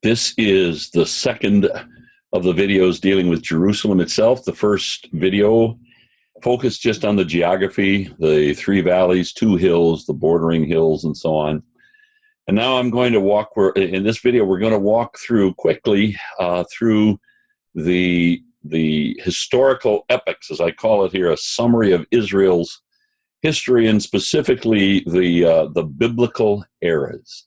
This is the second of the videos dealing with Jerusalem itself. The first video focused just on the geography, the three valleys, two hills, the bordering hills, and so on. And now I'm going to in this video, we're going to walk through quickly through the historical epics, as I call it here, a summary of Israel's history, and specifically the biblical eras.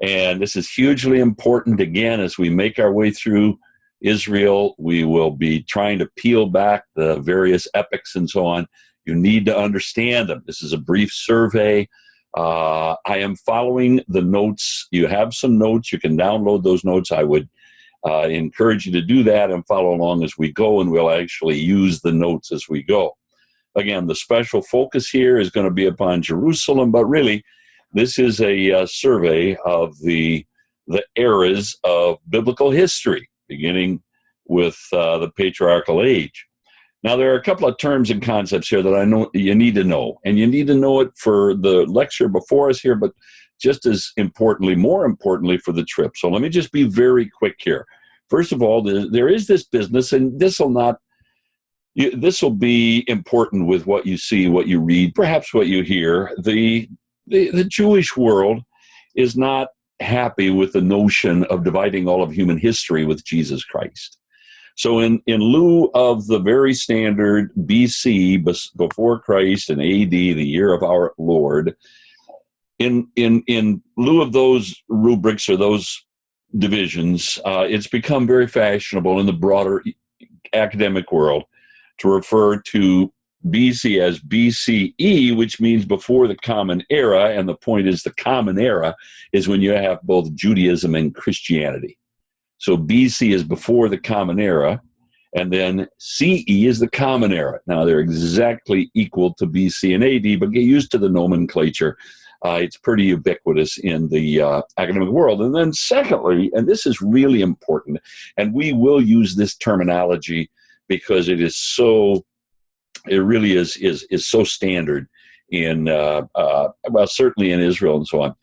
And this is hugely important. Again, as we make our way through Israel, we will be trying to peel back the various epics and so on. You need to understand them. This is a brief survey. I am following the notes. You have some notes. You can download those notes. I would encourage you to do that and follow along as we go, and we'll actually use the notes as we go. Again, the special focus here is going to be upon Jerusalem, but really, this is a survey of the eras of biblical history, beginning with the patriarchal age. Now, there are a couple of terms and concepts here that I know you need to know, and you need to know it for the lecture before us here, but just as importantly, more importantly, for the trip. So let me just be very quick here. First of all, there is this business, and this will be important with what you see, what you read, perhaps what you hear. The Jewish world is not happy with the notion of dividing all of human history with Jesus Christ. So in lieu of the very standard BC, before Christ, and AD, the year of our Lord, in lieu of those rubrics or those divisions, it's become very fashionable in the broader academic world to refer to BC as BCE, which means before the Common Era, and the point is the Common Era is when you have both Judaism and Christianity. So BC is before the Common Era, and then CE is the Common Era. Now, they're exactly equal to BC and AD, but get used to the nomenclature. It's pretty ubiquitous in the academic world. And then secondly, and this is really important, and we will use this terminology because it really is so standard in, certainly in Israel and so on.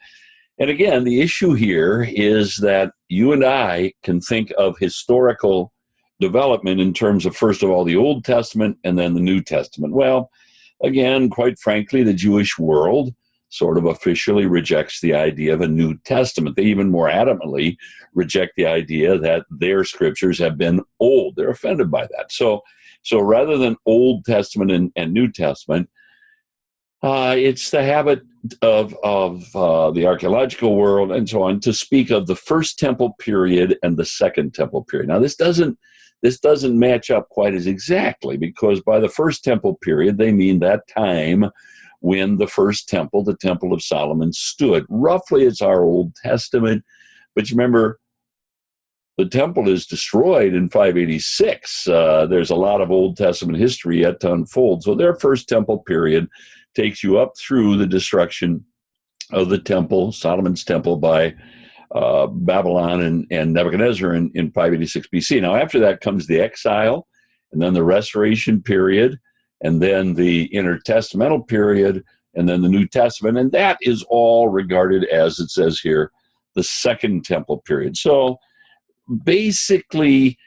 And again, the issue here is that you and I can think of historical development in terms of, first of all, the Old Testament and then the New Testament. Well, again, quite frankly, the Jewish world sort of officially rejects the idea of a New Testament. They even more adamantly reject the idea that their scriptures have been old. They're offended by that. So rather than Old Testament and New Testament, it's the habit of the archaeological world and so on to speak of the First Temple period and the Second Temple period. Now, this doesn't match up quite as exactly, because by the First Temple period, they mean that time when the first temple, the Temple of Solomon, stood. Roughly, it's our Old Testament, but you remember, the temple is destroyed in 586. There's a lot of Old Testament history yet to unfold. So their First Temple period takes you up through the destruction of the temple, Solomon's temple, by Babylon and Nebuchadnezzar in 586 BC. Now, after that comes the exile, and then the restoration period, and then the intertestamental period, and then the New Testament. And that is all regarded, as it says here, the Second Temple period. So basically,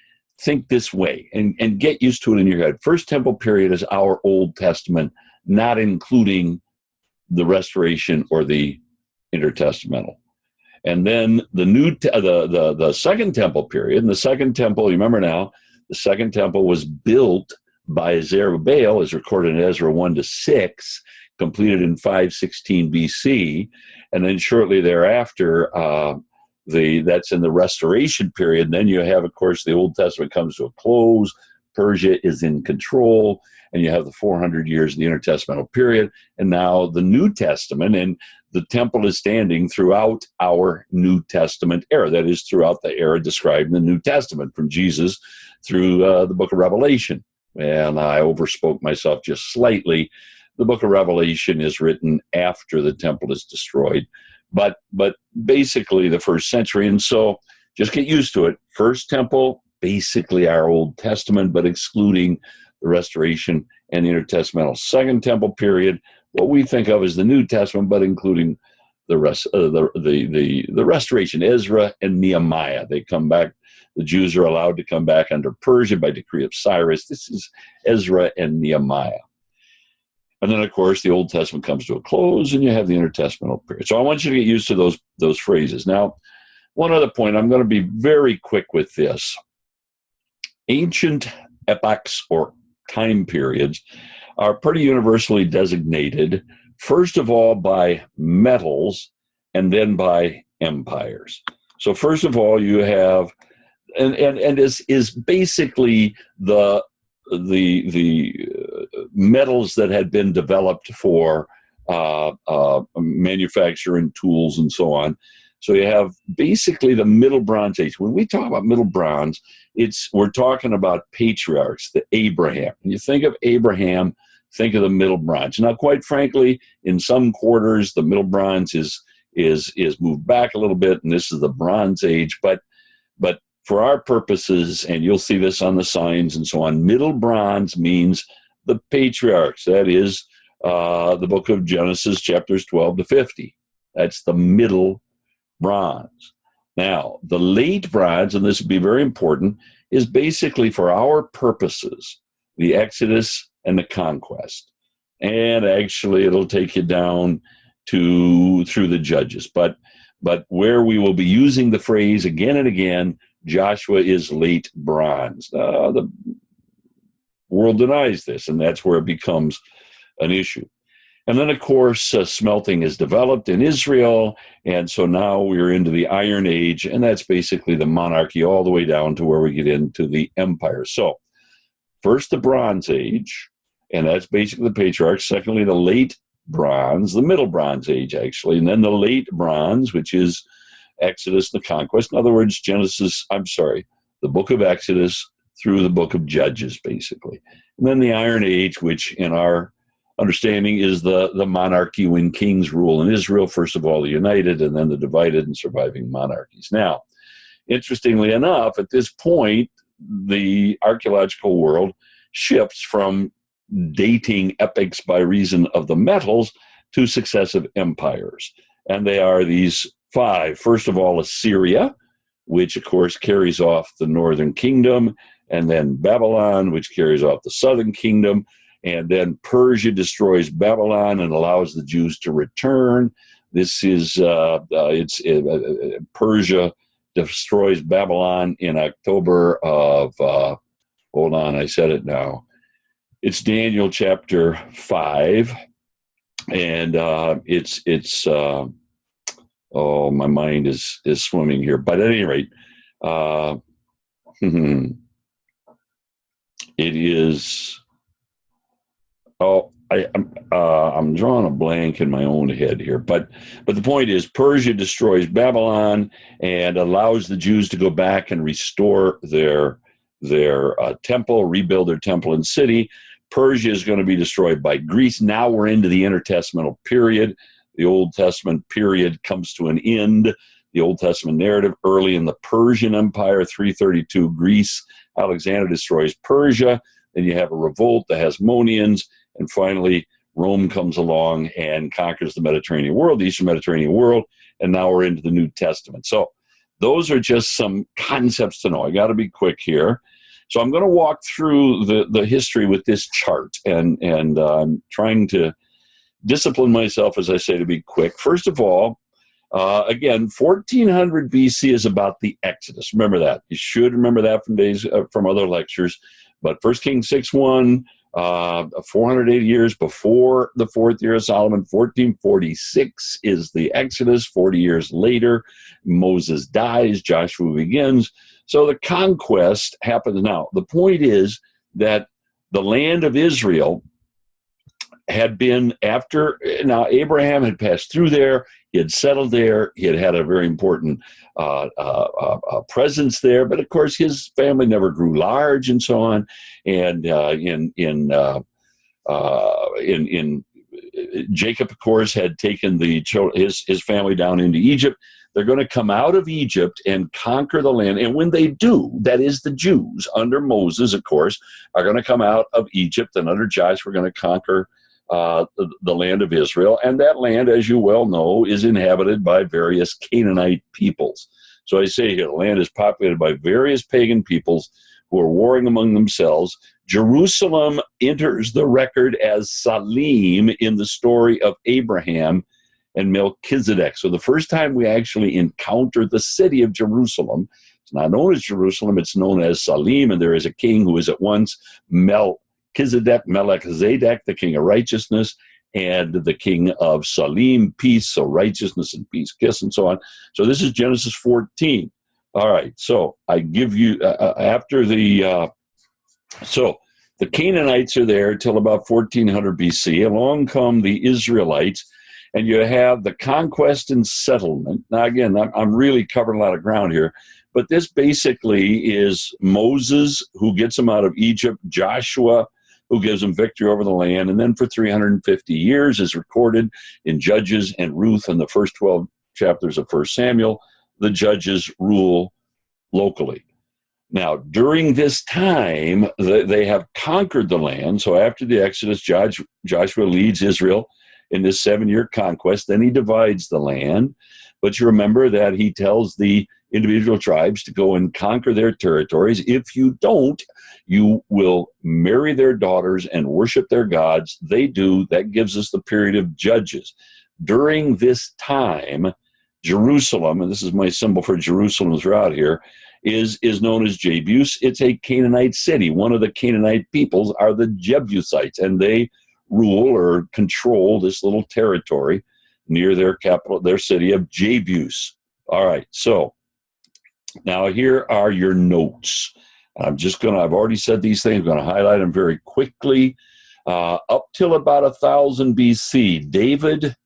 think this way and get used to it in your head. First Temple period is our Old Testament, not including the restoration or the intertestamental. And then the Second Temple period, and the Second Temple, you remember now, the Second Temple was built by Zerubbabel, is recorded in Ezra 1-6, completed in 516 BC, and then shortly thereafter, that's in the restoration period. And then you have, of course, the Old Testament comes to a close, Persia is in control, and you have the 400 years of the intertestamental period, and now the New Testament, and the temple is standing throughout our New Testament era. That is, throughout the era described in the New Testament, from Jesus through the book of Revelation. And I overspoke myself just slightly. The book of Revelation is written after the temple is destroyed, but basically the first century. And so just get used to it. First Temple, basically our Old Testament, but excluding the restoration and the intertestamental. Second Temple period, what we think of as the New Testament, but including the rest the restoration. Ezra and Nehemiah, they come back. The Jews are allowed to come back under Persia by decree of Cyrus. This is Ezra and Nehemiah. And then, of course, the Old Testament comes to a close, and you have the intertestamental period. So I want you to get used to those phrases. Now, one other point, I'm going to be very quick with this. Ancient epochs or time periods are pretty universally designated, first of all, by metals and then by empires. So first of all, you have, and is basically the metals that had been developed for manufacturing tools and so on. So you have basically the Middle Bronze Age. When we talk about Middle Bronze, we're talking about patriarchs, the Abraham. When you think of Abraham, think of the Middle Bronze. Now, quite frankly, in some quarters, the Middle Bronze is moved back a little bit, and this is the Bronze Age. But for our purposes, and you'll see this on the signs and so on, Middle Bronze means the patriarchs. That is the book of Genesis, chapters 12 to 50. That's the Middle Bronze. Now, the Late Bronze, and this would be very important, is basically for our purposes, the Exodus and the conquest. And actually, it'll take you down through the Judges. But where we will be using the phrase again and again, Joshua is Late Bronze. The world denies this, and that's where it becomes an issue. And then, of course, smelting is developed in Israel, and so now we're into the Iron Age, and that's basically the monarchy all the way down to where we get into the empire. So, first the Bronze Age, and that's basically the patriarchs. Secondly, the Late Bronze, the Middle Bronze Age, actually, and then the Late Bronze, which is Exodus, the conquest. In other words, the book of Exodus through the book of Judges, basically. And then the Iron Age, which in our understanding is the monarchy when kings rule in Israel, first of all the united and then the divided and surviving monarchies. Now, interestingly enough, at this point, the archaeological world shifts from dating epics by reason of the metals to successive empires. And they are these five. First of all, Assyria, which of course carries off the northern kingdom, and then Babylon, which carries off the southern kingdom. And then Persia destroys Babylon and allows the Jews to return. This is Persia destroys Babylon in October of. Hold on, I said it now. It's Daniel chapter 5, and it's. Oh, my mind is swimming here. But at any rate, it is. Oh, I'm drawing a blank in my own head here, but the point is, Persia destroys Babylon and allows the Jews to go back and restore their temple, rebuild their temple and city. Persia is going to be destroyed by Greece. Now we're into the intertestamental period. The Old Testament period comes to an end. The Old Testament narrative early in the Persian Empire, 332, Greece. Alexander destroys Persia. Then you have a revolt, the Hasmoneans. And finally, Rome comes along and conquers the Mediterranean world, the Eastern Mediterranean world, and now we're into the New Testament. So those are just some concepts to know. I got to be quick here. So I'm going to walk through the history with this chart, and I'm trying to discipline myself, as I say, to be quick. First of all, again, 1400 BC is about the Exodus. Remember that. You should remember that from other lectures. But 1 Kings 6:1, 480 years before the fourth year of Solomon, 1446 is the Exodus. 40 years later, Moses dies, Joshua begins. So the conquest happens now. The point is that the land of Israel had been now Abraham had passed through there, he had settled there, he had a very important presence there, but of course his family never grew large and so on. And Jacob, of course, had taken his family down into Egypt. They're going to come out of Egypt and conquer the land. And when they do, that is the Jews under Moses, of course, are going to come out of Egypt, and under Joshua, we're going to conquer the land of Israel. And that land, as you well know, is inhabited by various Canaanite peoples. So I say here, the land is populated by various pagan peoples who are warring among themselves. Jerusalem enters the record as Salim in the story of Abraham and Melchizedek. So the first time we actually encounter the city of Jerusalem, it's not known as Jerusalem, it's known as Salim, and there is a king who is at once Melchizedek, the king of righteousness, and the king of Salim, peace, so righteousness and peace, kiss, and so on. So this is Genesis 14. All right, so I give you, so the Canaanites are there till about 1400 BC. Along come the Israelites, and you have the conquest and settlement. Now, again, I'm really covering a lot of ground here, but this basically is Moses, who gets them out of Egypt, Joshua, who gives them victory over the land, and then for 350 years is recorded in Judges and Ruth and the first 12 chapters of 1 Samuel, the judges rule locally. Now, during this time, they have conquered the land. So after the Exodus, Joshua leads Israel in this 7-year conquest. Then he divides the land. But you remember that he tells the individual tribes to go and conquer their territories. If you don't, you will marry their daughters and worship their gods. They do. That gives us the period of Judges. During this time, Jerusalem, and this is my symbol for Jerusalem throughout here, is known as Jebus. It's a Canaanite city. One of the Canaanite peoples are the Jebusites, and they rule or control this little territory near their capital, their city of Jebus. All right, so now here are your notes. I've already said these things. I'm going to highlight them very quickly. Up till about 1000 BC, David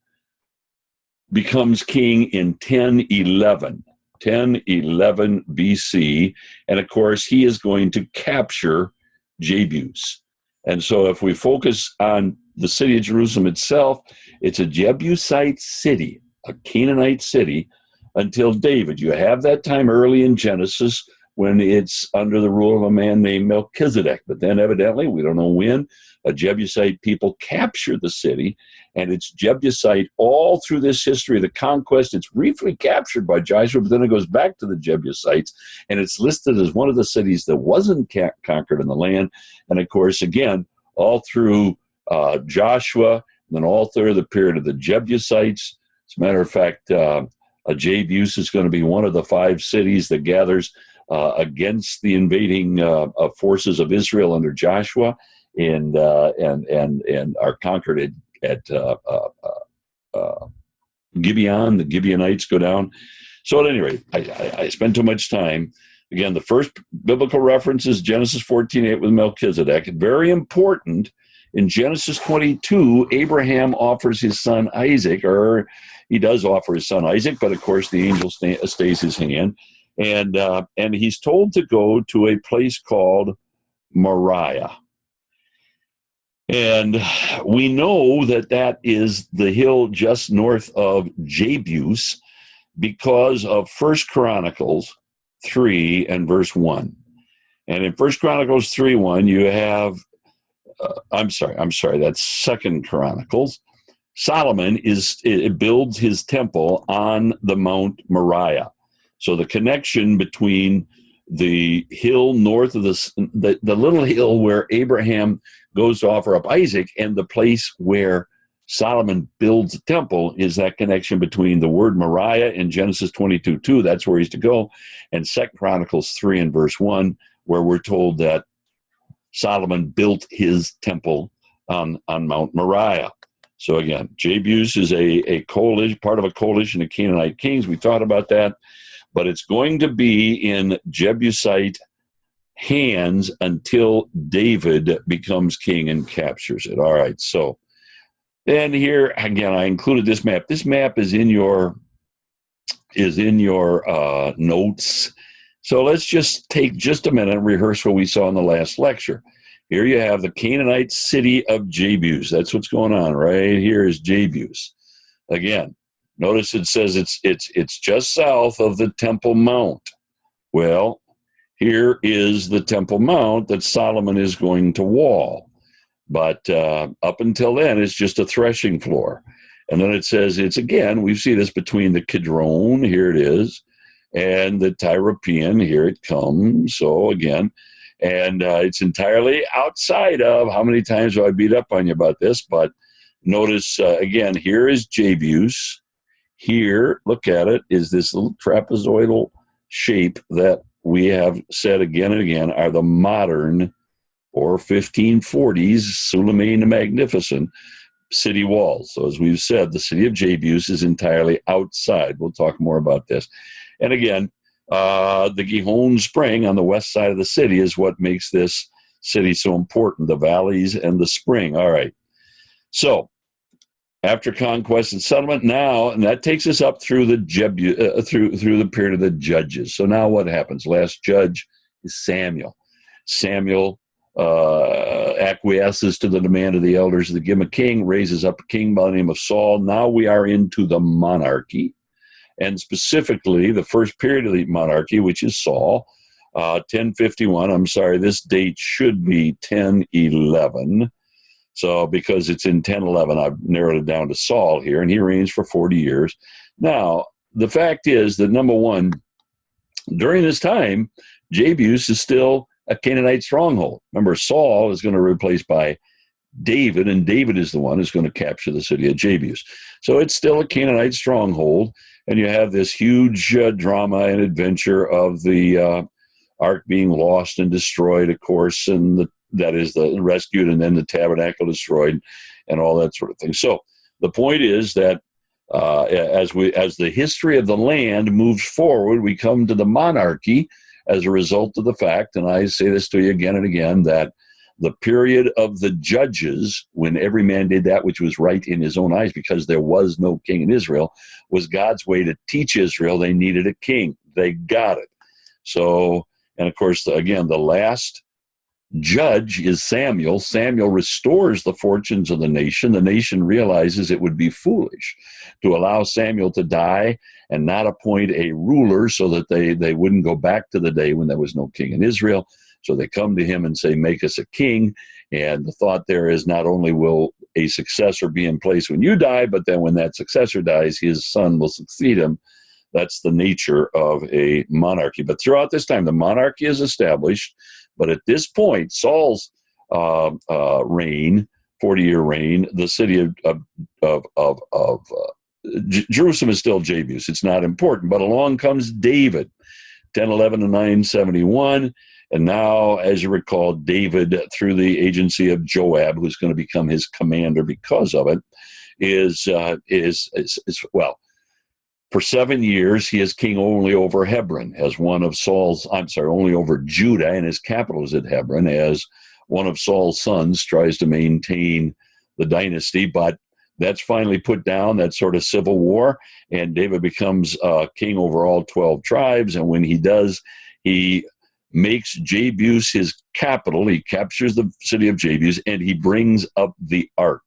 becomes king in 1011 BC, and of course he is going to capture Jebus. And so if we focus on the city of Jerusalem itself, it's a Jebusite city, a Canaanite city, until David. You have that time early in Genesis when it's under the rule of a man named Melchizedek. But then evidently, we don't know when, a Jebusite people capture the city, and it's Jebusite all through this history of the conquest. It's briefly captured by Joshua, but then it goes back to the Jebusites, and it's listed as one of the cities that wasn't conquered in the land. And of course, again, all through Joshua, and then all through the period of the Jebusites. As a matter of fact, Jebus is going to be one of the 5 cities that gathers against the invading forces of Israel under Joshua, and are conquered at Gibeon. The Gibeonites go down. So at any rate, I spent too much time. Again, the first biblical reference is Genesis 14:8 with Melchizedek. Very important. In Genesis 22, Abraham offers his son Isaac, or he does offer his son Isaac, but of course the angel stays his hand. And he's told to go to a place called Moriah. And we know that that is the hill just north of Jebus because of 1 Chronicles 3 and verse 1. And in 1 Chronicles 3:1, you have, I'm sorry, that's 2 Chronicles. Solomon builds his temple on the Mount Moriah. So the connection between the hill north of the little hill where Abraham goes to offer up Isaac and the place where Solomon builds the temple is that connection between the word Moriah in Genesis 22:2, that's where he's to go, and 2 Chronicles 3 and verse 1, where we're told that Solomon built his temple on Mount Moriah. So again, Jebus is a coalition, part of a coalition of Canaanite kings. We thought about that. But it's going to be in Jebusite hands until David becomes king and captures it. All right, so then here again, I included this map. This map is in your notes. So let's just take just a minute and rehearse what we saw in the last lecture. Here you have the Canaanite city of Jebus. That's what's going on right here is Jebus. Again, notice it says it's just south of the Temple Mount. Well, here is the Temple Mount that Solomon is going to wall. But up until then, it's just a threshing floor. And then it says it's, again, we see this between the Kidron, here it is, and the Tyropean, here it comes. So again, and it's entirely outside of, how many times do I beat up on you about this? But notice, again, here is Jebus. Here, look at it, is this little trapezoidal shape that we have said again and again are the modern or 1540s Suleiman the Magnificent city walls. So as we've said, the city of Jebus is entirely outside. We'll talk more about this. And again, the Gihon Spring on the west side of the city is what makes this city so important, the valleys and the spring. All right. So after conquest and settlement, now, and that takes us up through the through the period of the judges. So now what happens? Last judge is Samuel. Samuel acquiesces to the demand of the elders to give him a king, raises up a king by the name of Saul. Now we are into the monarchy, and specifically the first period of the monarchy, which is Saul, 1051. I'm sorry, this date should be 1011. So because it's in 1011, I've narrowed it down to Saul here, and he reigns for 40 years. Now, the fact is that, number one, during this time, Jebus is still a Canaanite stronghold. Remember, Saul is going to be replaced by David, and David is the one who's going to capture the city of Jebus. So it's still a Canaanite stronghold, and you have this huge drama and adventure of the ark being lost and destroyed, of course, and that is the rescued, and then the tabernacle destroyed, and all that sort of thing. So the point is that as the history of the land moves forward, we come to the monarchy as a result of the fact, and I say this to you again and again, that the period of the judges, when every man did that which was right in his own eyes, because there was no king in Israel, was God's way to teach Israel they needed a king. They got it. So, and of course, again, the last judge is Samuel. Samuel restores the fortunes of the nation. The nation realizes it would be foolish to allow Samuel to die and not appoint a ruler, so that they wouldn't go back to the day when there was no king in Israel. So they come to him and say, make us a king. And the thought there is, not only will a successor be in place when you die, but then when that successor dies, his son will succeed him. That's the nature of a monarchy. But throughout this time, the monarchy is established. But at this point, Saul's reign, 40-year reign, the city of Jerusalem is still Jebus. It's not important. But along comes David, 1011 to 971. And now, as you recall, David, through the agency of Joab, who's going to become his commander because of it, is for 7 years, he is king only over Hebron, as one of only over Judah, and his capital is at Hebron, as one of Saul's sons tries to maintain the dynasty. But that's finally put down, that sort of civil war, and David becomes king over all 12 tribes. And when he does, he makes Jebus his capital. He captures the city of Jebus, and he brings up the ark.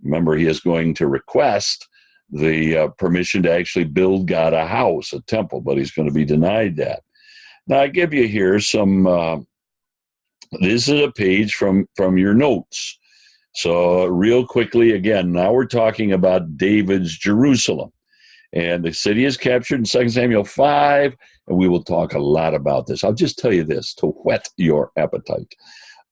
Remember, he is going to request the permission to actually build God a house, a temple, but he's going to be denied that. Now, I give you here some, this is a page from your notes. So real quickly, again, now we're talking about David's Jerusalem. And the city is captured in 2 Samuel 5, and we will talk a lot about this. I'll just tell you this to whet your appetite.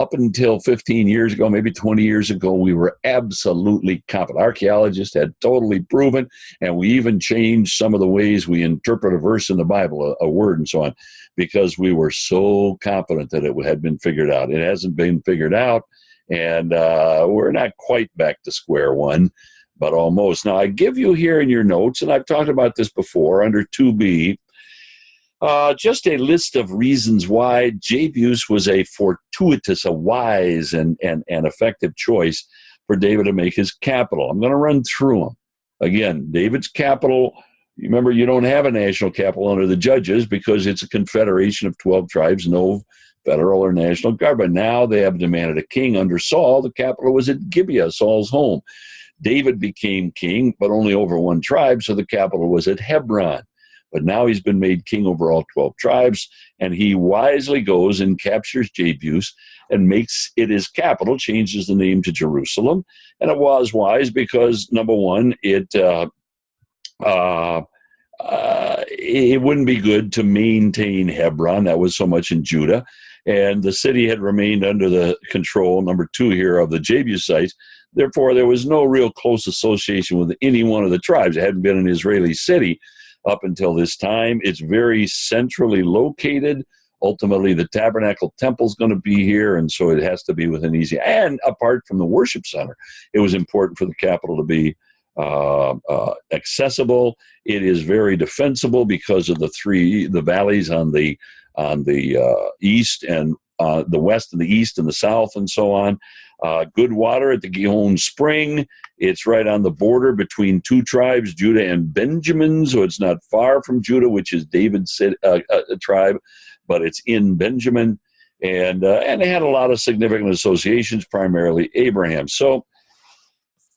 Up until 15 years ago, maybe 20 years ago, we were absolutely confident. Archaeologists had totally proven, and we even changed some of the ways we interpret a verse in the Bible, a word and so on, because we were so confident that it had been figured out. It hasn't been figured out, and we're not quite back to square one, but almost. Now, I give you here in your notes, and I've talked about this before, under 2b, just a list of reasons why Jebus was a fortuitous, a wise, and effective choice for David to make his capital. I'm going to run through them. Again, David's capital, remember, you don't have a national capital under the judges because it's a confederation of 12 tribes, no federal or national government. Now they have demanded a king under Saul. The capital was at Gibeah, Saul's home. David became king, but only over one tribe, so the capital was at Hebron. but now he's been made king over all 12 tribes, and he wisely goes and captures Jebus and makes it his capital, changes the name to Jerusalem. And it was wise because, number one, it wouldn't be good to maintain Hebron. That was so much in Judah. And the city had remained under the control, number two here, of the Jebusites. Therefore, there was no real close association with any one of the tribes. It hadn't been an Israeli city up until this time. It's very centrally located. Ultimately, the tabernacle temple is going to be here, and so it has to be within easy. And apart from the worship center, it was important for the capital to be accessible. It is very defensible because of the valleys on the east and the west and the east and the south and so on. Good water at the Gihon Spring. It's right on the border between two tribes, Judah and Benjamin, so it's not far from Judah, which is David's tribe, but it's in Benjamin. And they had a lot of significant associations, primarily Abraham. So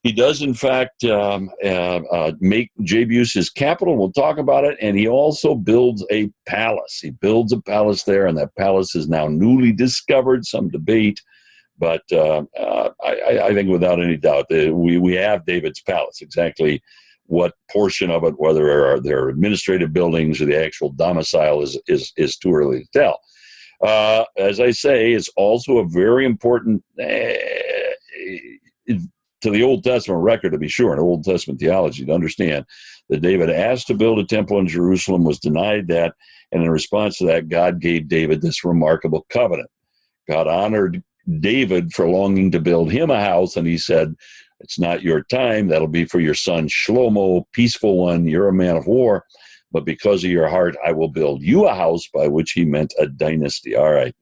he does, in fact, make Jebus his capital. We'll talk about it. And he also builds a palace. He builds a palace there, and that palace is now newly discovered, some debate. But I think without any doubt, we have David's palace. Exactly what portion of it, whether they're administrative buildings or the actual domicile, is too early to tell. As I say, it's also a very important to the Old Testament record, to be sure, and Old Testament theology, to understand that David asked to build a temple in Jerusalem, was denied that, and in response to that, God gave David this remarkable covenant. God honored David for longing to build him a house, and he said, it's not your time, that'll be for your son Shlomo, peaceful one, you're a man of war, but because of your heart, I will build you a house, by which he meant a dynasty. All right.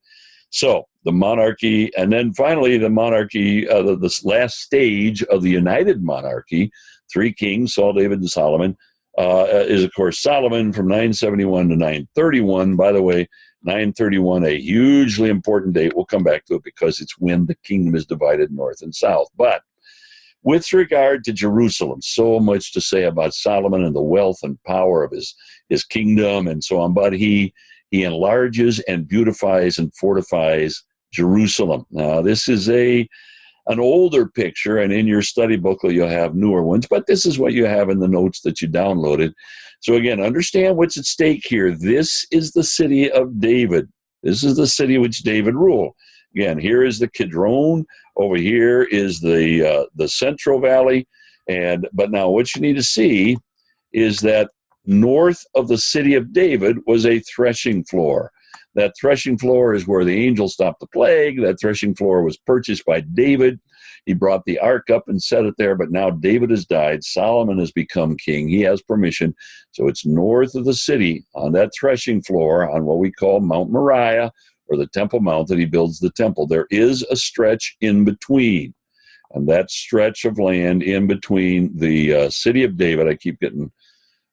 So the monarchy, and then finally the monarchy, this last stage of the United Monarchy, three kings, Saul, David, and Solomon, is, of course, Solomon from 971 to 931. By the way, 931, a hugely important date. We'll come back to it because it's when the kingdom is divided north and south. But with regard to Jerusalem, so much to say about Solomon and the wealth and power of his kingdom and so on, but he enlarges and beautifies and fortifies Jerusalem. Now, this is an older picture, and in your study booklet you'll have newer ones, but this is what you have in the notes that you downloaded. So again, understand what's at stake here. This is the city of David. This is the city which David ruled. Again, here is the Kidron. Over here is the Central Valley. But now what you need to see is that north of the city of David was a threshing floor. That threshing floor is where the angel stopped the plague. That threshing floor was purchased by David. He brought the ark up and set it there, but now David has died. Solomon has become king. He has permission. So it's north of the city on that threshing floor on what we call Mount Moriah, or the Temple Mount, that he builds the temple. There is a stretch in between. And that stretch of land in between the city of David, I keep getting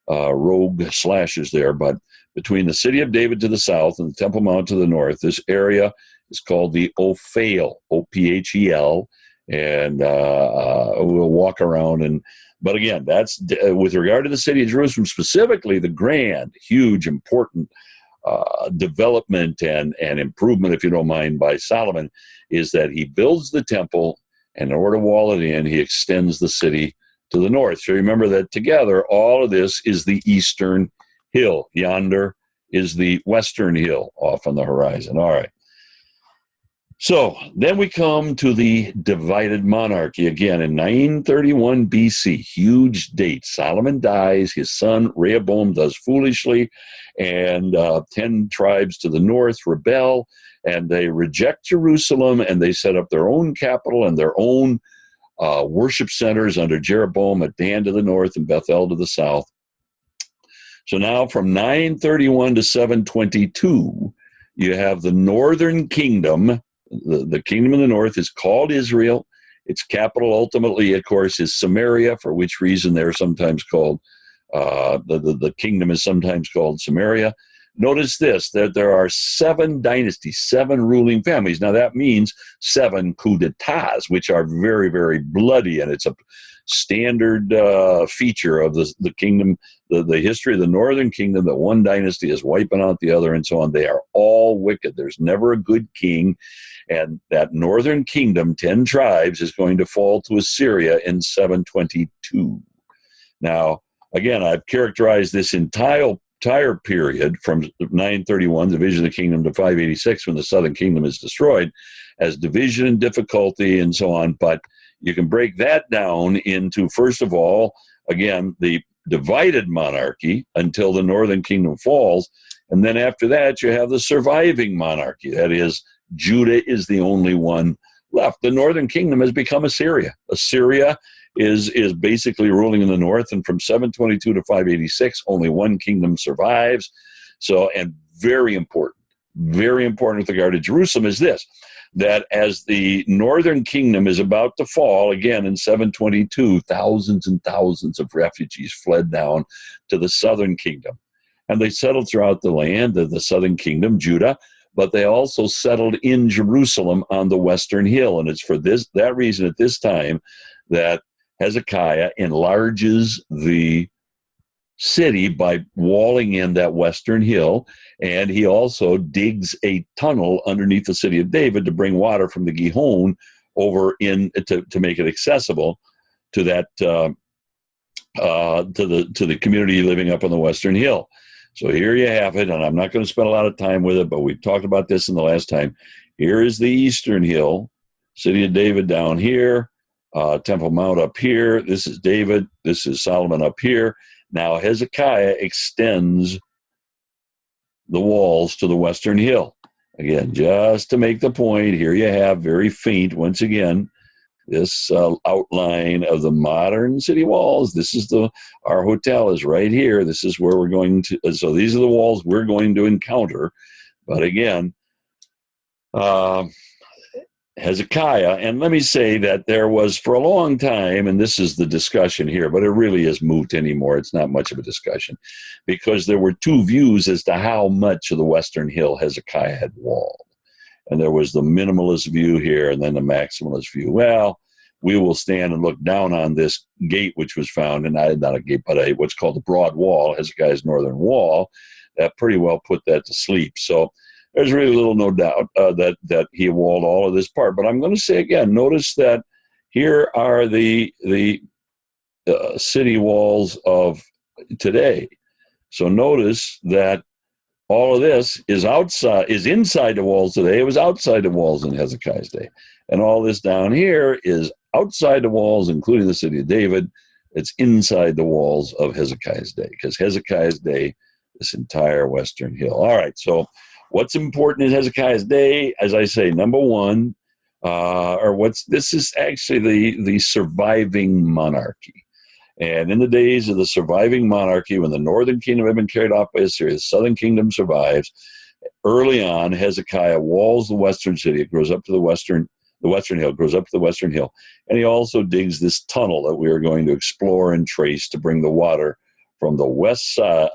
rogue slashes there, but between the city of David to the south and the Temple Mount to the north, this area is called the Ophel, O-P-H-E-L, and we'll walk around. But again, that's with regard to the city of Jerusalem, specifically the grand, huge, important development and improvement, if you don't mind, by Solomon, is that he builds the temple, and in order to wall it in, he extends the city to the north. So remember that together, all of this is the eastern hill. Yonder is the western hill off on the horizon. All right. So then we come to the divided monarchy. Again, in 931 BC, huge date. Solomon dies. His son Rehoboam does foolishly, and 10 tribes to the north rebel, and they reject Jerusalem, and they set up their own capital and their own worship centers under Jeroboam at Dan to the north and Bethel to the south. So now from 931 to 722, you have the northern kingdom. The kingdom of the north is called Israel. Its capital ultimately, of course, is Samaria, for which reason they're sometimes called, the kingdom is sometimes called Samaria. Notice this, that there are 7 dynasties, 7 ruling families. Now that means 7 coups d'etats, which are very, very bloody, and it's standard feature of the kingdom, the history of the northern kingdom, that one dynasty is wiping out the other and so on. They are all wicked. There's never a good king. And that northern kingdom, 10 tribes, is going to fall to Assyria in 722. Now, again, I've characterized this entire period from 931, division of the kingdom, to 586, when the southern kingdom is destroyed, as division and difficulty and so on. But you can break that down into, first of all, again, the divided monarchy until the northern kingdom falls. And then after that, you have the surviving monarchy. That is, Judah is the only one left. The northern kingdom has become Assyria. Assyria is basically ruling in the north, and from 722 to 586, only one kingdom survives. So, and very important with regard to Jerusalem is this, that as the northern kingdom is about to fall, again in 722, thousands and thousands of refugees fled down to the southern kingdom. And they settled throughout the land of the southern kingdom, Judah, but they also settled in Jerusalem on the western hill. And it's for that reason at this time that Hezekiah enlarges the city by walling in that western hill, and he also digs a tunnel underneath the city of David to bring water from the Gihon over in to make it accessible to that to the community living up on the western hill. So here you have it, and I'm not going to spend a lot of time with it, but we've talked about this in the last time. Here is the eastern hill, city of David down here. Temple Mount up here. This is David. This is Solomon up here. Now Hezekiah extends the walls to the western hill. Again, just to make the point, here you have, very faint, once again, this outline of the modern city walls. This is our hotel is right here. This is where we're going to, so these are the walls we're going to encounter. But again, Hezekiah, and let me say that there was for a long time, and this is the discussion here, but it really is moot anymore. It's not much of a discussion, because there were two views as to how much of the western hill Hezekiah had walled. And there was the minimalist view here and then the maximalist view. Well, we will stand and look down on this gate which was found, and not a gate, but what's called the broad wall, Hezekiah's northern wall, that pretty well put that to sleep. So there's really no doubt that he walled all of this part. But I'm going to say again, notice that here are the city walls of today. So notice that all of this is inside the walls today. It was outside the walls in Hezekiah's day. And all this down here is outside the walls, including the city of David. It's inside the walls of Hezekiah's day, because Hezekiah's day, this entire western hill. All right, so what's important in Hezekiah's day? As I say, number one, this is actually the surviving monarchy. And in the days of the surviving monarchy, when the northern kingdom had been carried off by Assyria, the southern kingdom survives. Early on, Hezekiah walls the western city. It grows up to the western hill, grows up to the western hill. And he also digs this tunnel that we are going to explore and trace to bring the water from the west side.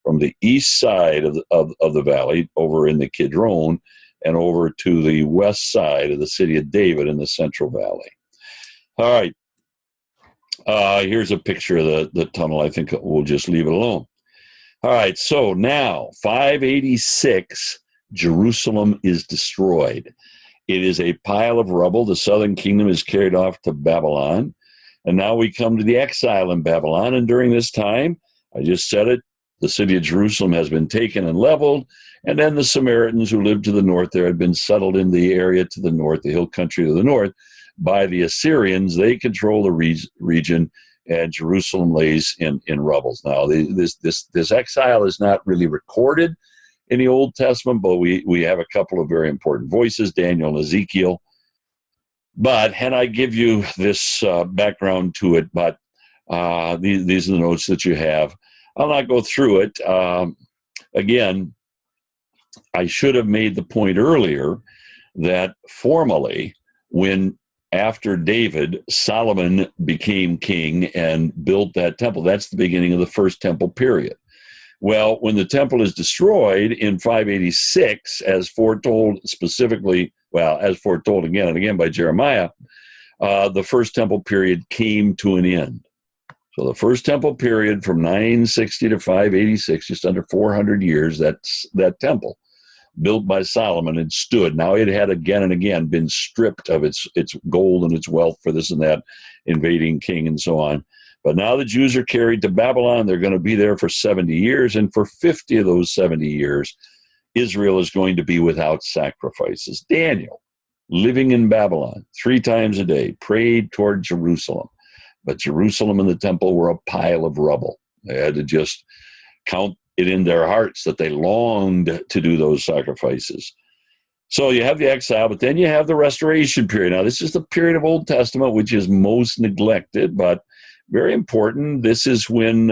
From the east side of the valley over in the Kidron and over to the west side of the city of David in the Central Valley. All right. Here's a picture of the tunnel. I think we'll just leave it alone. All right. So now, 586, Jerusalem is destroyed. It is a pile of rubble. The southern kingdom is carried off to Babylon. And now we come to the exile in Babylon. And during this time, I just said it, the city of Jerusalem has been taken and leveled, and then the Samaritans who lived to the north there had been settled in the area to the north, the hill country to the north, by the Assyrians. They control the region, and Jerusalem lays in rubbles. Now, this exile is not really recorded in the Old Testament, but we have a couple of very important voices, Daniel and Ezekiel. And I give you this background to it, but these are the notes that you have. I'll not go through it. Again, I should have made the point earlier that formally, when after David, Solomon became king and built that temple, that's the beginning of the first temple period. Well, when the temple is destroyed in 586, as foretold specifically, as foretold again and again by Jeremiah, the First Temple period came to an end. So the First Temple period from 960 to 586, just under 400 years, that's that temple built by Solomon had stood. Now it had again and again been stripped of its gold and its wealth for this and that invading king and so on. But now the Jews are carried to Babylon. They're going to be there for 70 years. And for 50 of those 70 years, Israel is going to be without sacrifices. Daniel, living in Babylon 3 times a day, prayed toward Jerusalem. But Jerusalem and the temple were a pile of rubble. They had to just count it in their hearts that they longed to do those sacrifices. So you have the exile, but then you have the restoration period. Now, this is the period of Old Testament which is most neglected, but very important. This is when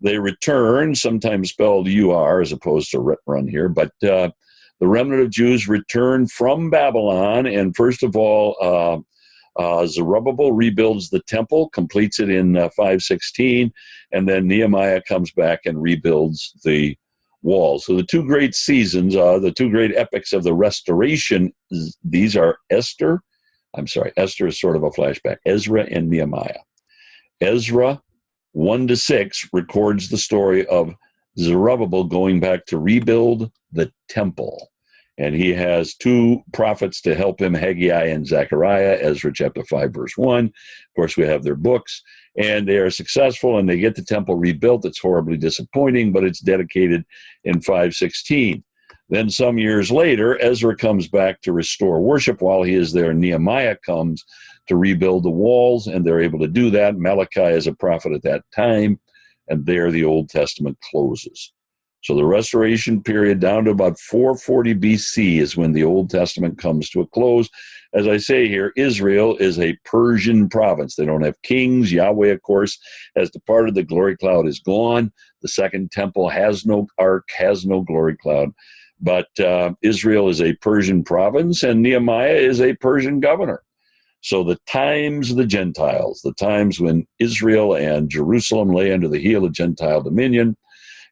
they return, sometimes spelled U-R as opposed to run here, but the remnant of Jews return from Babylon, and first of all, Zerubbabel rebuilds the temple, completes it in 516, and then Nehemiah comes back and rebuilds the wall. So the 2 great seasons, the 2 great epics of the restoration, these are Esther is sort of a flashback, Ezra and Nehemiah. Ezra 1-6 records the story of Zerubbabel going back to rebuild the temple. And he has 2 prophets to help him, Haggai and Zechariah, Ezra chapter 5, verse 1. Of course, we have their books, and they are successful, and they get the temple rebuilt. It's horribly disappointing, but it's dedicated in 516. Then some years later, Ezra comes back to restore worship. While he is there, Nehemiah comes to rebuild the walls, and they're able to do that. Malachi is a prophet at that time, and there the Old Testament closes. So the restoration period down to about 440 BC is when the Old Testament comes to a close. As I say here, Israel is a Persian province. They don't have kings. Yahweh, of course, has departed. The glory cloud is gone. The Second Temple has no ark, has no glory cloud. But Israel is a Persian province, and Nehemiah is a Persian governor. So the times of the Gentiles, the times when Israel and Jerusalem lay under the heel of Gentile dominion,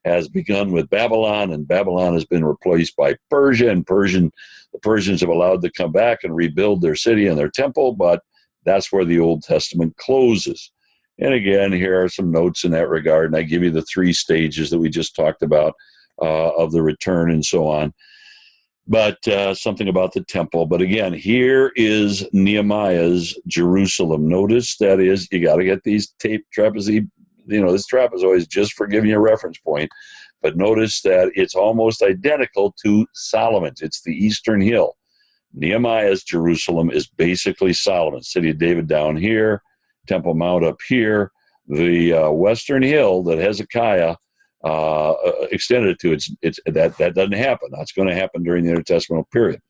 has begun with Babylon, and Babylon has been replaced by Persia, and the Persians have allowed to come back and rebuild their city and their temple, but that's where the Old Testament closes. And again, here are some notes in that regard, and I give you the 3 stages that we just talked about of the return and so on. But something about the temple. But again, here is Nehemiah's Jerusalem. Notice that is, you got to get these tape trapezoid. This trapezoid is just for giving you a reference point. But notice that it's almost identical to Solomon's. It's the Eastern Hill. Nehemiah's Jerusalem is basically Solomon. City of David down here, Temple Mount up here. The Western Hill that Hezekiah extended to, that doesn't happen. That's going to happen during the intertestamental period.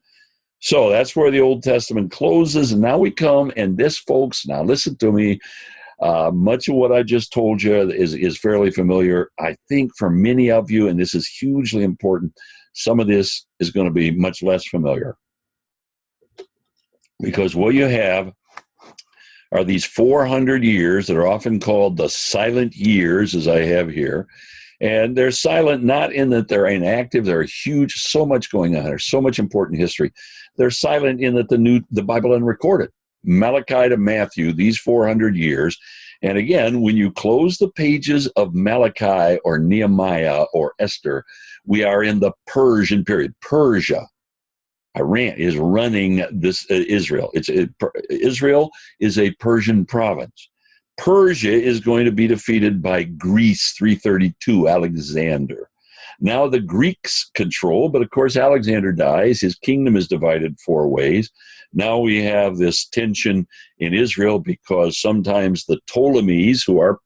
So that's where the Old Testament closes. And now we come, and this, folks, now listen to me. Much of what I just told you is fairly familiar. I think for many of you, and this is hugely important, some of this is going to be much less familiar. Because what you have are these 400 years that are often called the silent years, as I have here. And they're silent not in that they're inactive. They're huge, so much going on. There's so much important history. They're silent in that the Bible unrecorded. Malachi to Matthew, these 400 years. And again, when you close the pages of Malachi or Nehemiah or Esther, we are in the Persian period. Persia, Iran, is running this Israel. Israel is a Persian province. Persia is going to be defeated by Greece, 332, Alexander. Now the Greeks control, but of course Alexander dies. His kingdom is divided 4 ways. Now we have this tension in Israel because sometimes the Ptolemies, who are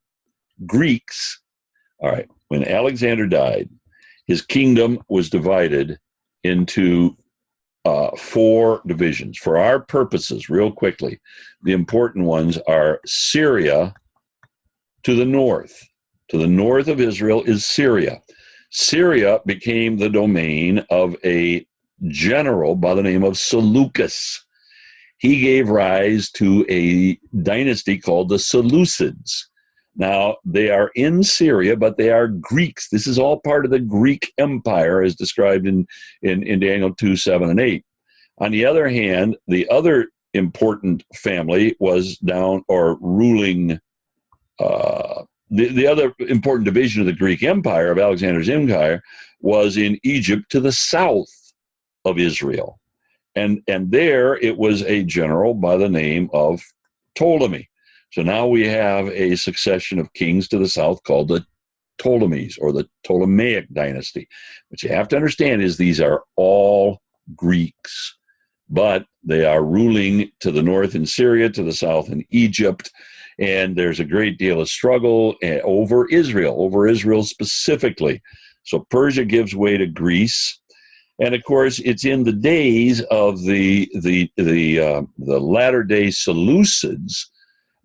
Greeks, all right, when Alexander died, his kingdom was divided into 4 divisions. For our purposes, real quickly, the important ones are Syria to the north. To the north of Israel is Syria. Syria became the domain of a general by the name of Seleucus. He gave rise to a dynasty called the Seleucids. Now, they are in Syria, but they are Greeks. This is all part of the Greek Empire, as described in Daniel 2, 7, and 8. On the other hand, the other important family was down or ruling. The other important division of the Greek Empire, of Alexander's empire, was in Egypt to the south of Israel. And there it was a general by the name of Ptolemy. So now we have a succession of kings to the south called the Ptolemies, or the Ptolemaic dynasty. What you have to understand is these are all Greeks, but they are ruling to the north in Syria, to the south in Egypt, and there's a great deal of struggle over Israel specifically. So Persia gives way to Greece, and of course it's in the days of the latter-day Seleucids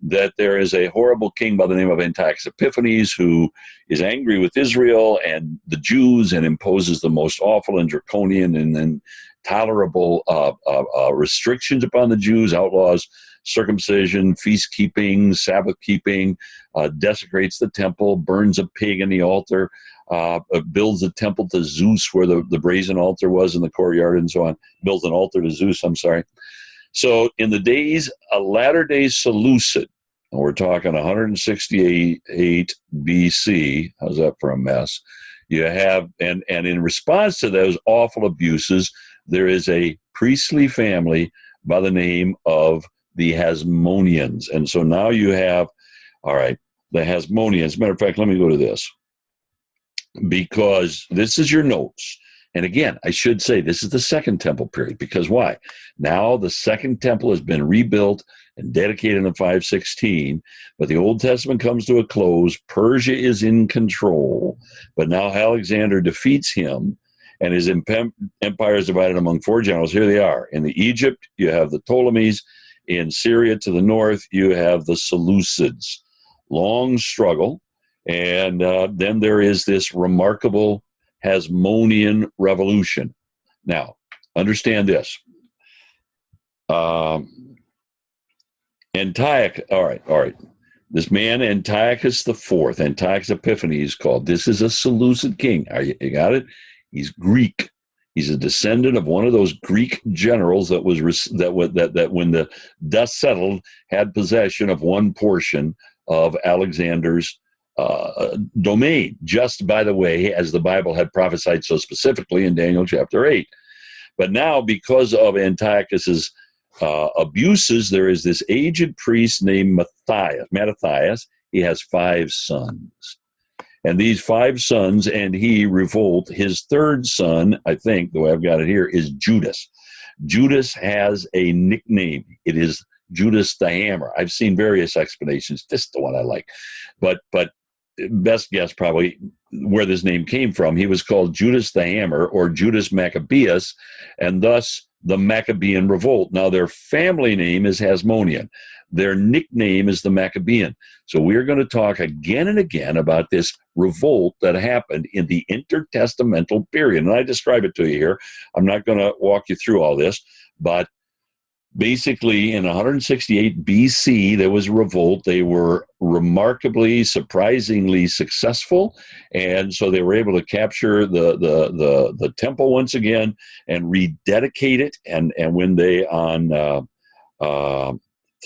that there is a horrible king by the name of Antiochus Epiphanes who is angry with Israel and the Jews and imposes the most awful and draconian and intolerable restrictions upon the Jews, outlaws circumcision, feast keeping, Sabbath keeping, desecrates the temple, burns a pig in the altar, builds a temple to Zeus where the brazen altar was in the courtyard and so on, builds an altar to Zeus, I'm sorry. So in the days, a latter-day Seleucid, and we're talking 168 BC, how's that for a mess? You have, and in response to those awful abuses, there is a priestly family by the name of the Hasmoneans. And so now you have, all right, the Hasmoneans. Matter of fact, let me go to this, because this is your notes. And again, I should say this is the Second Temple period, because why? Now the Second Temple has been rebuilt and dedicated in 516, but the Old Testament comes to a close. Persia is in control, but now Alexander defeats him, and his empire is divided among four generals. Here they are. In the Egypt, you have the Ptolemies. In Syria to the north, you have the Seleucids. Long struggle, and then there is this remarkable Hasmonean revolution. Now, understand this. Antiochus, all right. This man, Antiochus IV, Antiochus Epiphanes called. This is a Seleucid king. You got it? He's Greek. He's a descendant of one of those Greek generals that when the dust settled, had possession of one portion of Alexander's domain, just by the way, as the Bible had prophesied so specifically in Daniel chapter 8. But now, because of Antiochus's abuses, there is this aged priest named Mattathias. He has 5 sons. And these 5 sons and he revolt. His third son, I think, the way I've got it here, is Judas. Judas has a nickname. It is Judas the Hammer. I've seen various explanations. This is the one I like. But best guess probably where this name came from. He was called Judas the Hammer, or Judas Maccabeus, and thus the Maccabean revolt. Now their family name is Hasmonean. Their nickname is the Maccabean. So we're going to talk again and again about this revolt that happened in the intertestamental period. And I describe it to you here. I'm not going to walk you through all this, but basically in 168 BC, there was a revolt. They were remarkably, surprisingly successful. And so they were able to capture the temple once again and rededicate it. And when they, on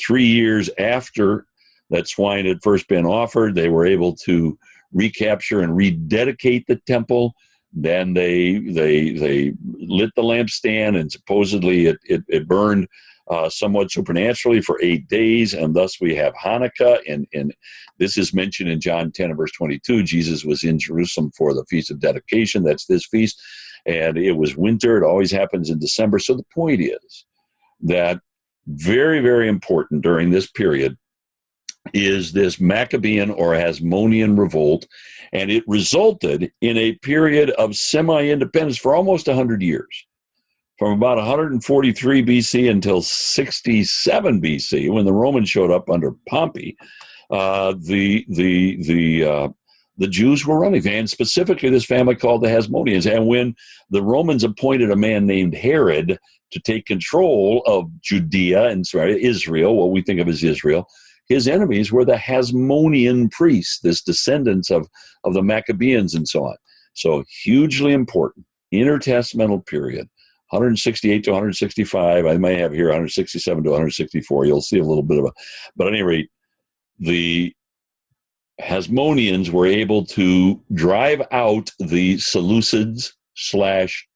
3 years after that swine had first been offered, they were able to recapture and rededicate the temple. Then they lit the lampstand, and supposedly it burned somewhat supernaturally for 8 days, and thus we have Hanukkah. And this is mentioned in John 10 and verse 22. Jesus was in Jerusalem for the Feast of Dedication. That's this feast. And it was winter. It always happens in December. So the point is that very, very important during this period is this Maccabean or Hasmonean revolt, and it resulted in a period of semi-independence for almost 100 years. From about 143 BC until 67 BC, when the Romans showed up under Pompey, the Jews were running, and specifically this family called the Hasmoneans. And when the Romans appointed a man named Herod to take control of Judea and Israel, what we think of as Israel, his enemies were the Hasmonean priests, this descendants of the Maccabeans and so on. So hugely important, intertestamental period, 168 to 165. I may have here 167 to 164. You'll see a little bit of but at any rate, the Hasmoneans were able to drive out the Seleucids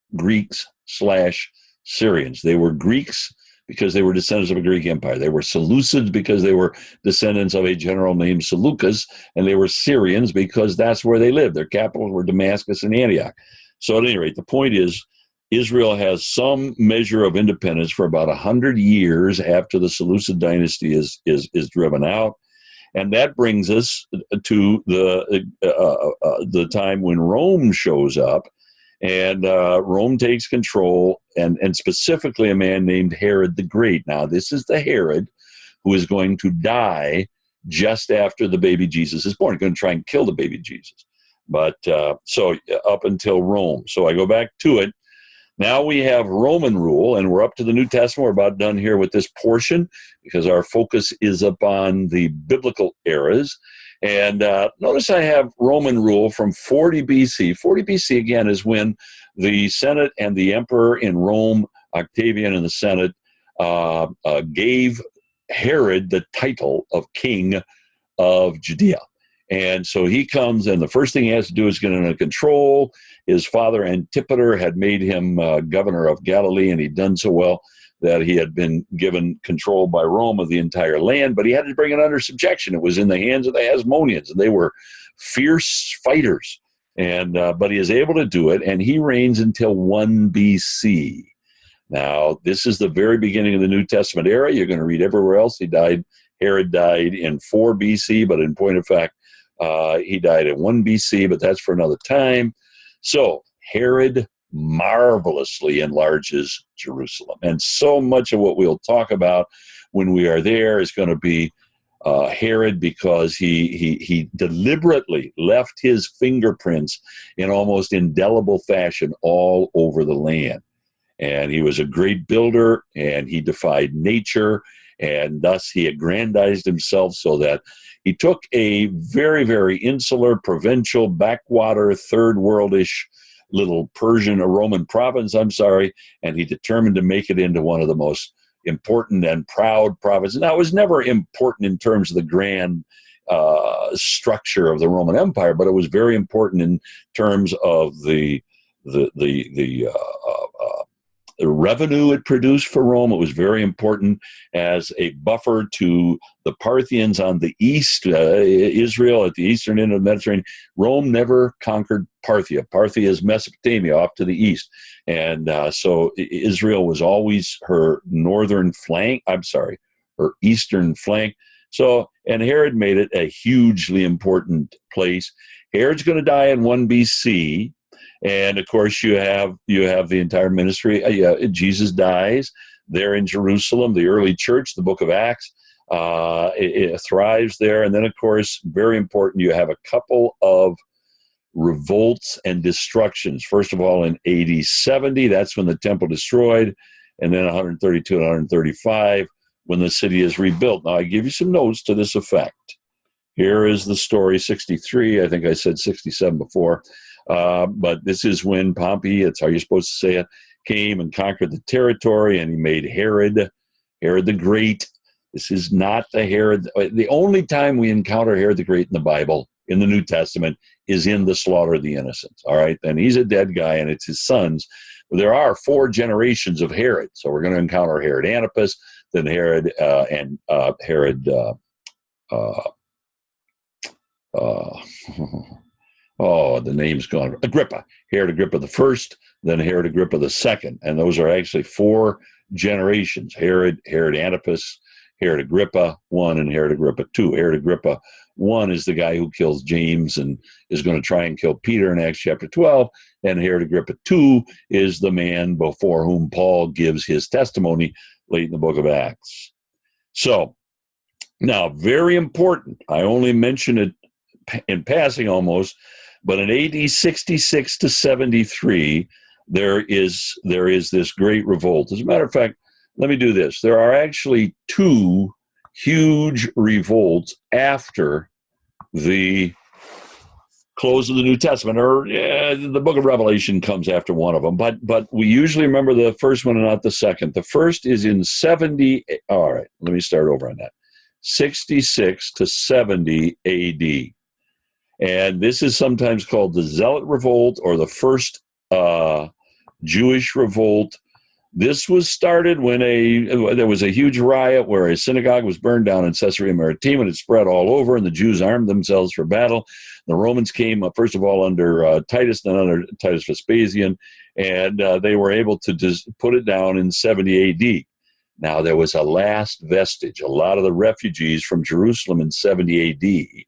/ Greeks / Syrians. They were Greeks because they were descendants of a Greek empire. They were Seleucids because they were descendants of a general named Seleucus, and they were Syrians because that's where they lived. Their capitals were Damascus and Antioch. So at any rate, the point is, Israel has some measure of independence for about 100 years after the Seleucid dynasty is driven out. And that brings us to the time when Rome shows up, and Rome takes control, and specifically a man named Herod the Great. Now, this is the Herod who is going to die just after the baby Jesus is born. He's going to try and kill the baby Jesus. But so up until Rome. So I go back to it. Now we have Roman rule, and we're up to the New Testament. We're about done here with this portion because our focus is upon the biblical eras. And notice I have Roman rule from 40 BC. 40 BC, again, is when the Senate and the emperor in Rome, Octavian in the Senate, gave Herod the title of king of Judea. And so he comes, and the first thing he has to do is get under control. His father Antipater had made him governor of Galilee, and he'd done so well that he had been given control by Rome of the entire land, but he had to bring it under subjection. It was in the hands of the Hasmoneans, and they were fierce fighters. And but he is able to do it, and he reigns until 1 BC. Now, this is the very beginning of the New Testament era. You're going to read everywhere else. Herod died in 4 BC, but in point of fact, he died in 1 BC, but that's for another time. So Herod marvelously enlarges Jerusalem. And so much of what we'll talk about when we are there is going to be Herod, because he deliberately left his fingerprints in almost indelible fashion all over the land. And he was a great builder, and he defied nature, and thus he aggrandized himself so that he took a very, very insular, provincial, backwater, third worldish little Roman province, and he determined to make it into one of the most important and proud provinces. Now, it was never important in terms of the grand structure of the Roman Empire, but it was very important in terms of the revenue it produced for Rome. It was very important as a buffer to the Parthians on the east, Israel at the eastern end of the Mediterranean. Rome never conquered Parthia. Parthia is Mesopotamia off to the east. And so Israel was always her eastern flank. So, and Herod made it a hugely important place. Herod's going to die in 1 BC. And of course, you have the entire ministry. Jesus dies there in Jerusalem. The early church, the book of Acts, it thrives there. And then, of course, very important, you have a couple of revolts and destructions. First of all, in AD 70, that's when the temple destroyed, and then 132 and 135 when the city is rebuilt. Now, I give you some notes to this effect. Here is the story. 63, I think I said 67 before. But this is when Pompey, that's how you're supposed to say it, came and conquered the territory, and he made Herod the Great. This is not the Herod. The only time we encounter Herod the Great in the Bible, in the New Testament, is in the slaughter of the innocents. All right, and he's a dead guy, and it's his sons. There are 4 generations of Herod, so we're going to encounter Herod Antipas, then Herod and Herod. The name's gone. Agrippa. Herod Agrippa the first, then Herod Agrippa the second. And those are actually 4 generations. Herod Antipas, Herod Agrippa 1, and Herod Agrippa 2. Herod Agrippa 1 is the guy who kills James and is going to try and kill Peter in Acts chapter 12. And Herod Agrippa 2 is the man before whom Paul gives his testimony late in the book of Acts. So, now, very important. I only mention it in passing almost, but in AD 66 to 73, there is this great revolt. As a matter of fact, let me do this. There are actually 2 huge revolts after the close of the New Testament, or the book of Revelation comes after one of them. But we usually remember the first one and not the second. The first is in 70. All right, let me start over on that. 66 to 70 A.D. And this is sometimes called the Zealot Revolt or the first Jewish revolt. This was started when there was a huge riot where a synagogue was burned down in Caesarea Maritima, and it spread all over, and the Jews armed themselves for battle. The Romans came, first of all, under Titus, then under Titus Vespasian, and they were able to just put it down in 70 A.D. Now, there was a last vestige. A lot of the refugees from Jerusalem in 70 A.D.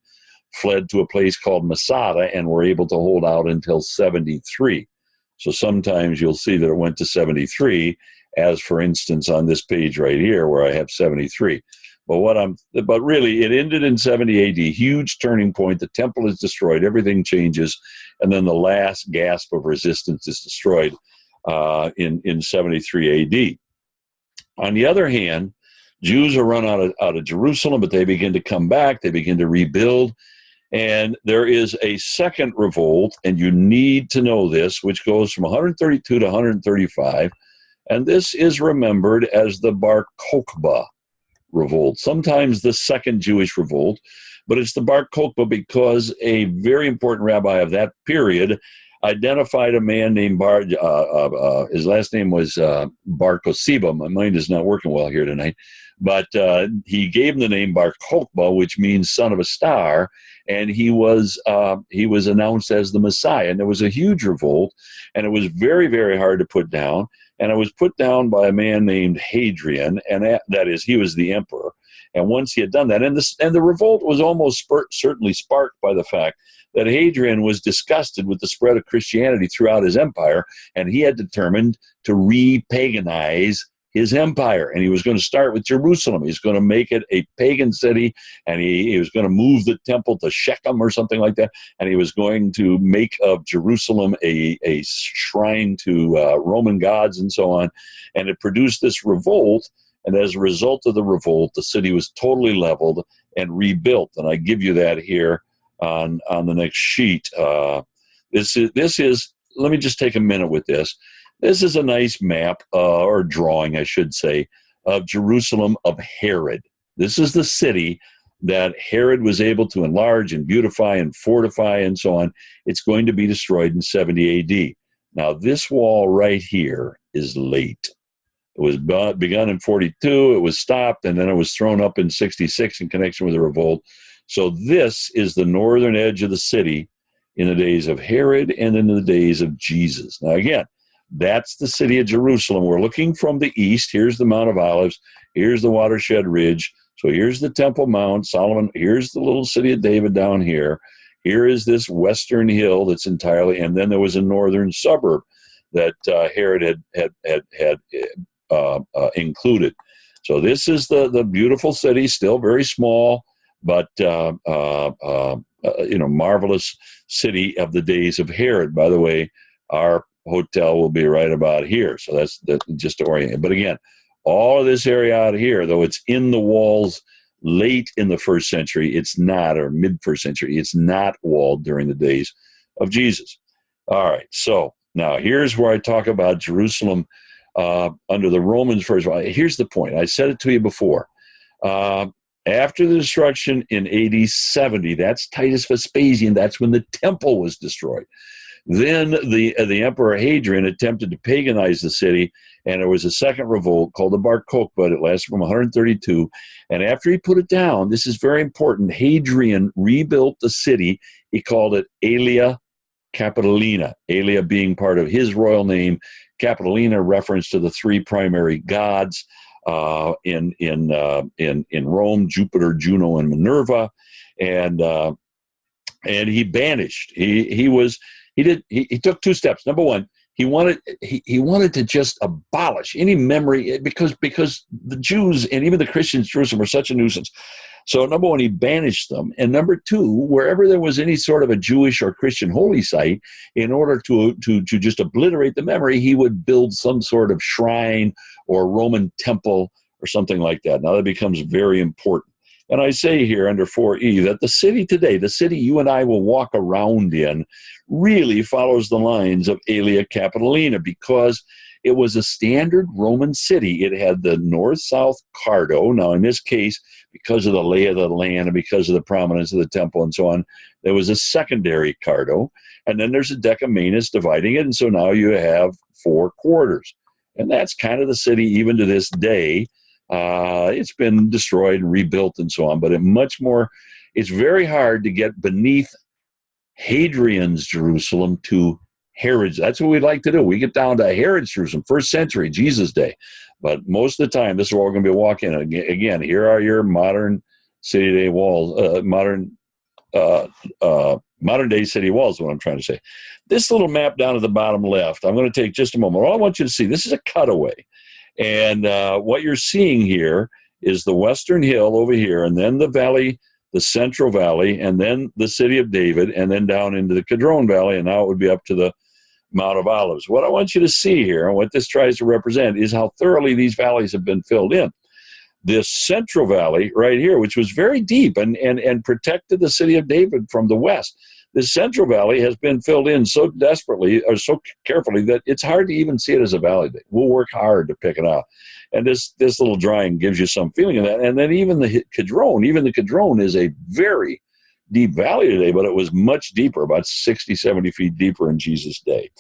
fled to a place called Masada and were able to hold out until 73. So sometimes you'll see that it went to 73, as for instance on this page right here where I have 73. But really it ended in 70 AD, huge turning point. The temple is destroyed, everything changes, and then the last gasp of resistance is destroyed in 73 AD. On the other hand, Jews are run out of Jerusalem, but they begin to come back, they begin to rebuild. And there is a second revolt, and you need to know this, which goes from 132 to 135. And this is remembered as the Bar Kokhba revolt, sometimes the second Jewish revolt. But it's the Bar Kokhba because a very important rabbi of that period identified a man named his last name was Bar Kosiba. My mind is not working well here tonight. But he gave him the name Bar Kokhba, which means son of a star, and he was announced as the Messiah. And there was a huge revolt, and it was very, very hard to put down. And it was put down by a man named Hadrian, and that is, he was the emperor. And once he had done that, and the revolt was almost certainly sparked by the fact that Hadrian was disgusted with the spread of Christianity throughout his empire, and he had determined to re-paganize his empire. And he was going to start with Jerusalem. He's going to make it a pagan city, and he was going to move the temple to Shechem or something like that, and he was going to make of Jerusalem a shrine to Roman gods and so on. And it produced this revolt, and as a result of the revolt, the city was totally leveled and rebuilt. And I give you that here on the next sheet. This is, let me just take a minute with this. This is a nice map, or drawing, I should say, of Jerusalem of Herod. This is the city that Herod was able to enlarge and beautify and fortify and so on. It's going to be destroyed in 70 AD. Now, this wall right here is late. It was begun in 42, it was stopped, and then it was thrown up in 66 in connection with the revolt. So this is the northern edge of the city in the days of Herod and in the days of Jesus. Now, again, that's the city of Jerusalem. We're looking from the east. Here's the Mount of Olives. Here's the watershed ridge. So here's the Temple Mount, Solomon. Here's the little city of David down here. Here is this western hill that's entirely, and then there was a northern suburb that Herod had included. So this is the beautiful city, still very small, but marvelous city of the days of Herod. By the way, our hotel will be right about here. So that's just to orient you. But again, all of this area out here, though it's in the walls late in the first century, it's not, or mid-first century, it's not walled during the days of Jesus. All right, so now here's where I talk about Jerusalem under the Romans first. Here's the point. I said it to you before. After the destruction in AD 70, that's Titus Vespasian, that's when the temple was destroyed. Then the Emperor Hadrian attempted to paganize the city, and there was a second revolt called the Bar Kokhba. It lasted from 132. And after he put it down, this is very important, Hadrian rebuilt the city. He called it Aelia Capitolina, Aelia being part of his royal name, Capitolina reference to the three primary gods in Rome, Jupiter, Juno, and Minerva. And he banished. He took two steps. Number one, he wanted to just abolish any memory because the Jews and even the Christians in Jerusalem were such a nuisance. So number one, he banished them. And number two, wherever there was any sort of a Jewish or Christian holy site, in order to just obliterate the memory, he would build some sort of shrine or Roman temple or something like that. Now that becomes very important. And I say here under 4E that the city today, the city you and I will walk around in, really follows the lines of Aelia Capitolina because it was a standard Roman city. It had the north-south cardo. Now, in this case, because of the lay of the land and because of the prominence of the temple and so on, there was a secondary cardo. And then there's a decumanus dividing it. And so now you have 4 quarters. And that's kind of the city even to this day. It's been destroyed and rebuilt and so on, but it's very hard to get beneath Hadrian's Jerusalem to Herod's. That's what we'd like to do. We get down to Herod's Jerusalem, 1st century, Jesus' day. But most of the time, this is what we're going to be walking. Again, here are your modern city-day walls, modern-day city walls is what I'm trying to say. This little map down at the bottom left, I'm going to take just a moment. All I want you to see, this is a cutaway. And what you're seeing here is the Western Hill over here, and then the valley, the Central Valley, and then the city of David, and then down into the Kidron Valley, and now it would be up to the Mount of Olives. What I want you to see here, and what this tries to represent, is how thoroughly these valleys have been filled in. This Central Valley right here, which was very deep and protected the city of David from the west, this Central Valley has been filled in so desperately or so carefully that it's hard to even see it as a valley. We'll work hard to pick it out. And this little drawing gives you some feeling of that. And then even the Kidron is a very deep valley today, but it was much deeper, about 60, 70 feet deeper in Jesus' day.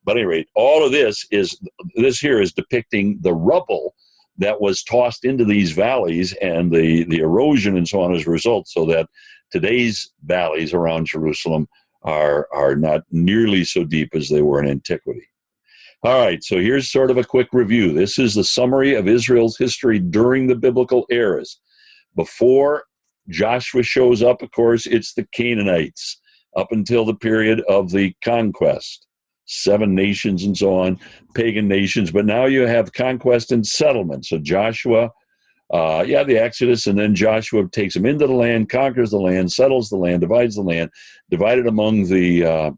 But at any rate, all of this here is depicting the rubble that was tossed into these valleys and the erosion and so on as a result, so that today's valleys around Jerusalem are not nearly so deep as they were in antiquity. All right, so here's sort of a quick review. This is the summary of Israel's history during the biblical eras. Before Joshua shows up, of course, it's the Canaanites up until the period of the conquest. 7 nations and so on, pagan nations. But now you have conquest and settlement. So Joshua, the Exodus, and then Joshua takes them into the land, conquers the land, settles the land, divides the land, divided among the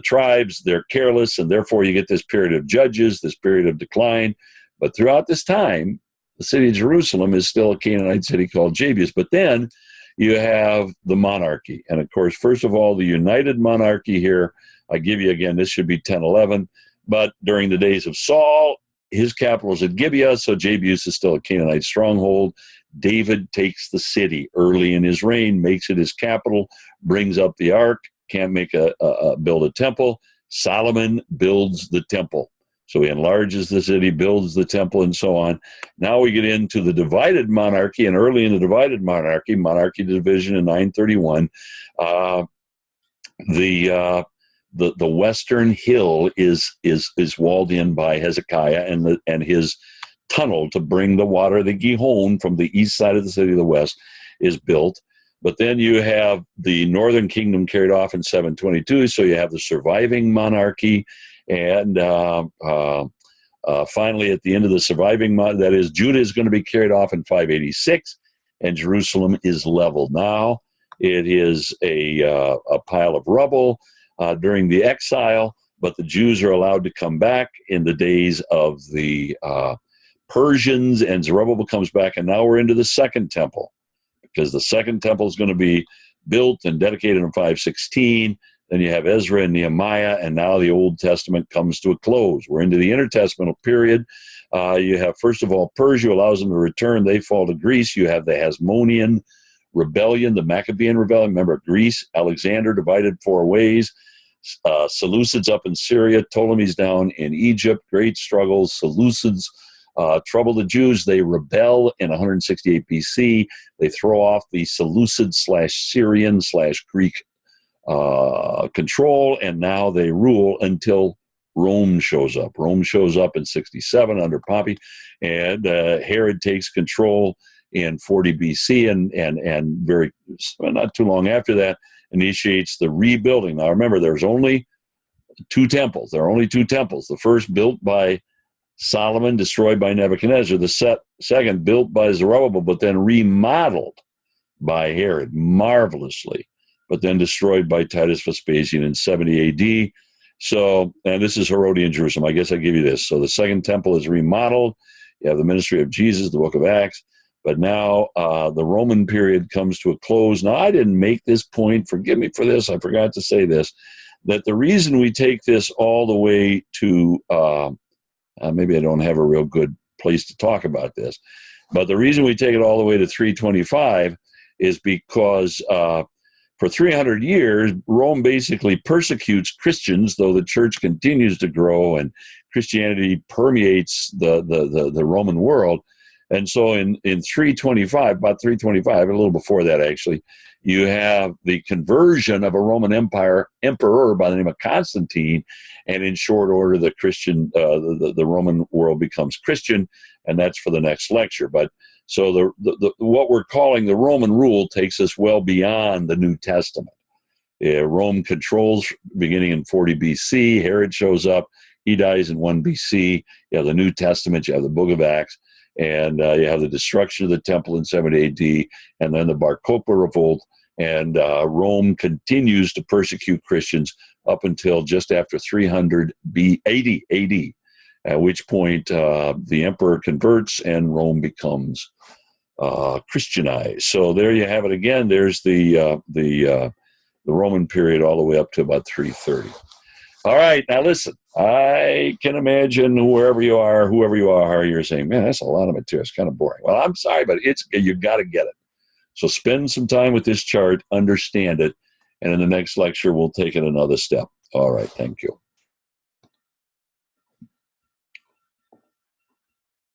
tribes. They're careless, and therefore you get this period of judges, this period of decline. But throughout this time, the city of Jerusalem is still a Canaanite city called Jebus. But then you have the monarchy. And of course, first of all, the United Monarchy here. I give you again, this should be 1011. But during the days of Saul, his capital is at Gibeah, so Jebus is still a Canaanite stronghold. David takes the city early in his reign, makes it his capital, brings up the ark, can't build a temple. Solomon builds the temple. So he enlarges the city, builds the temple, and so on. Now we get into the divided monarchy, and early in the divided monarchy division in 931, the Western Hill is walled in by Hezekiah and his tunnel to bring the water of the Gihon from the east side of the city to the west is built. But then you have the northern kingdom carried off in 722, so you have the surviving monarchy, and finally at the end of the surviving that is, Judah is going to be carried off in 586, and Jerusalem is leveled. Now it is a pile of rubble during the exile, but the Jews are allowed to come back in the days of the Persians, and Zerubbabel comes back, and now we're into the second temple, because the second temple is going to be built and dedicated in 516. Then you have Ezra and Nehemiah, and now the Old Testament comes to a close. We're into the intertestamental period. You have, first of all, Persia allows them to return. They fall to Greece. You have the Hasmonean rebellion, the Maccabean rebellion. Remember, Greece, Alexander divided 4 ways. Seleucids up in Syria, Ptolemies down in Egypt. Great struggles. Seleucids trouble the Jews. They rebel in 168 BC. They throw off the Seleucid/Syrian/Greek control, and now they rule until Rome shows up. Rome shows up in 67 under Pompey, and Herod takes control in 40 BC, and very not too long after that initiates the rebuilding. Now remember, there's only 2 temples. There are only 2 temples. The first built by Solomon, destroyed by Nebuchadnezzar. The second built by Zerubbabel, but then remodeled by Herod marvelously, but then destroyed by Titus Vespasian in 70 AD. So, and this is Herodian Jerusalem. I guess I give you this. So the second temple is remodeled. You have the ministry of Jesus, the book of Acts. But now the Roman period comes to a close. Now, I didn't make this point. Forgive me for this. I forgot to say this, that the reason we take this all the way to, maybe I don't have a real good place to talk about this, but the reason we take it all the way to 325 is because for 300 years, Rome basically persecutes Christians, though the church continues to grow and Christianity permeates the Roman world. And so in 325, about 325, a little before that actually, you have the conversion of a Roman emperor by the name of Constantine, and in short order, the Roman world becomes Christian, and that's for the next lecture. But so what we're calling the Roman rule takes us well beyond the New Testament. Rome controls beginning in 40 BC. Herod shows up. He dies in 1 BC. You have the New Testament. You have the Book of Acts. And you have the destruction of the temple in 70 AD, and then the Bar Kokhba revolt, and Rome continues to persecute Christians up until just after 300 AD, at which point the emperor converts and Rome becomes Christianized. So there you have it again. There's the Roman period all the way up to about 330. All right, now listen, I can imagine whoever you are, you're saying, man, that's a lot of material. It's kind of boring. Well, I'm sorry, but you got to get it. So spend some time with this chart, understand it, and in the next lecture, we'll take it another step. All right, thank you.